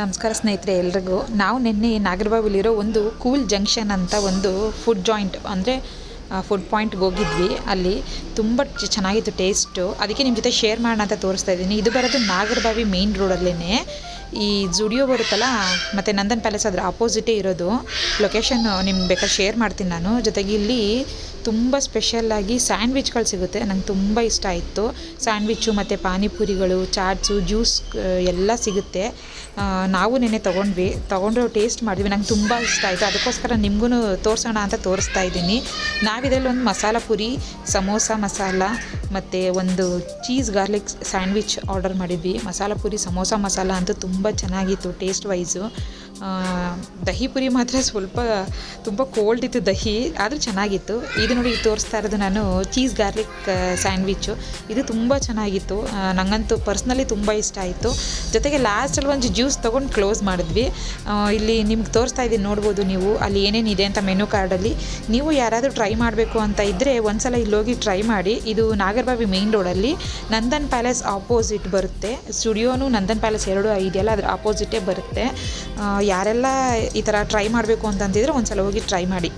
ನಮಸ್ಕಾರ ಸ್ನೇಹಿತರೆ ಎಲ್ರಿಗೂ. ನಾವು ನಿನ್ನೆ ನಾಗರಬಾವಿಲಿರೋ ಒಂದು ಕೂಲ್ ಜಂಕ್ಷನ್ ಅಂತ ಒಂದು ಫುಡ್ ಜಾಯಿಂಟ್ ಅಂದರೆ ಫುಡ್ ಪಾಯಿಂಟ್ಗೆ ಹೋಗಿದ್ವಿ. ಅಲ್ಲಿ ತುಂಬ ಚೆನ್ನಾಗಿತ್ತು ಟೇಸ್ಟು. ಅದಕ್ಕೆ ನಿಮ್ಮ ಜೊತೆ ಶೇರ್ ಮಾಡೋಣ ಅಂತ ತೋರಿಸ್ತಾ ಇದ್ದೀನಿ. ಇದು ಬರೋದು ನಾಗರಬಾವಿ ಮೇನ್ ರೋಡಲ್ಲೇ. ಈ ಜುಡಿಯೋ ಬರುತ್ತಲ್ಲ ಮತ್ತು ನಂದನ್ ಪ್ಯಾಲೇಸ್ ಅದರ ಆಪೋಸಿಟೇ ಇರೋದು. ಲೊಕೇಶನ್ ನಿಮ್ಗೆ ಬೇಕಾದ್ರೆ ಶೇರ್ ಮಾಡ್ತೀನಿ ನಾನು. ಜೊತೆಗೆ ಇಲ್ಲಿ ತುಂಬ ಸ್ಪೆಷಲ್ಲಾಗಿ ಸ್ಯಾಂಡ್ವಿಚ್ಗಳು ಸಿಗುತ್ತೆ. ನಂಗೆ ತುಂಬ ಇಷ್ಟ ಆಯಿತು. ಸ್ಯಾಂಡ್ವಿಚ್ಚು ಮತ್ತು ಪಾನಿಪುರಿಗಳು, ಚಾಟ್ಸು, ಜ್ಯೂಸ್ ಎಲ್ಲ ಸಿಗುತ್ತೆ. ನಾವು ನೆನ್ನೆ ತೊಗೊಂಡು ಟೇಸ್ಟ್ ಮಾಡಿದ್ವಿ. ನಂಗೆ ತುಂಬ ಇಷ್ಟ ಆಯಿತು. ಅದಕ್ಕೋಸ್ಕರ ನಿಮಗೂ ತೋರಿಸೋಣ ಅಂತ ತೋರಿಸ್ತಾ ಇದ್ದೀನಿ. ನಾವಿದರಲ್ಲಿ ಒಂದು ಮಸಾಲ ಪುರಿ, ಸಮೋಸ ಮಸಾಲ ಮತ್ತು ಒಂದು ಚೀಸ್ ಗಾರ್ಲಿಕ್ ಸ್ಯಾಂಡ್ವಿಚ್ ಆರ್ಡರ್ ಮಾಡಿದ್ವಿ. ಮಸಾಲ ಪುರಿ, ಸಮೋಸ ಮಸಾಲ ಅಂತೂ ತುಂಬ ಚೆನ್ನಾಗಿತ್ತು ಟೇಸ್ಟ್ ವೈಸು. ದಹಿ ಪುರಿ ಮಾತ್ರ ಸ್ವಲ್ಪ ತುಂಬ ಕೋಲ್ಡ್ ಇತ್ತು ದಹಿ, ಆದರೂ ಚೆನ್ನಾಗಿತ್ತು. ಇದು ನೋಡಿ ತೋರಿಸ್ತಾ ಇರೋದು ನಾನು ಚೀಸ್ ಗಾರ್ಲಿಕ್ ಸ್ಯಾಂಡ್ವಿಚ್ಚು. ಇದು ತುಂಬ ಚೆನ್ನಾಗಿತ್ತು. ನನಗಂತೂ ಪರ್ಸ್ನಲಿ ತುಂಬ ಇಷ್ಟ ಆಯಿತು. ಜೊತೆಗೆ ಲಾಸ್ಟಲ್ಲಿ ಒಂದು ಜ್ಯೂಸ್ ತೊಗೊಂಡು ಕ್ಲೋಸ್ ಮಾಡಿದ್ವಿ. ಇಲ್ಲಿ ನಿಮ್ಗೆ ತೋರಿಸ್ತಾ ಇದ್ದೀನಿ, ನೋಡ್ಬೋದು ನೀವು ಅಲ್ಲಿ ಏನೇನಿದೆ ಅಂತ ಮೆನು ಕಾರ್ಡಲ್ಲಿ. ನೀವು ಯಾರಾದರೂ ಟ್ರೈ ಮಾಡಬೇಕು ಅಂತ ಇದ್ದರೆ ಒಂದ್ಸಲ ಇಲ್ಲೋಗಿ ಟ್ರೈ ಮಾಡಿ. ಇದು ನಾಗರಬಾವಿ ಮೇನ್ ರೋಡಲ್ಲಿ ನಂದನ್ ಪ್ಯಾಲೇಸ್ ಆಪೋಸಿಟ್ ಬರುತ್ತೆ. ಸ್ಟುಡಿಯೋನು ನಂದನ್ ಪ್ಯಾಲೇಸ್ ಎರಡು ಇದೆಯಲ್ಲ, ಅದ್ರ ಆಪೋಸಿಟೇ ಬರುತ್ತೆ. ಯಾರೆಲ್ಲ ಈ ಥರ ಟ್ರೈ ಮಾಡಬೇಕು ಅಂತಂತಿದ್ರೆ ಒಂದ್ಸಲ ಹೋಗಿ ಟ್ರೈ ಮಾಡಿ.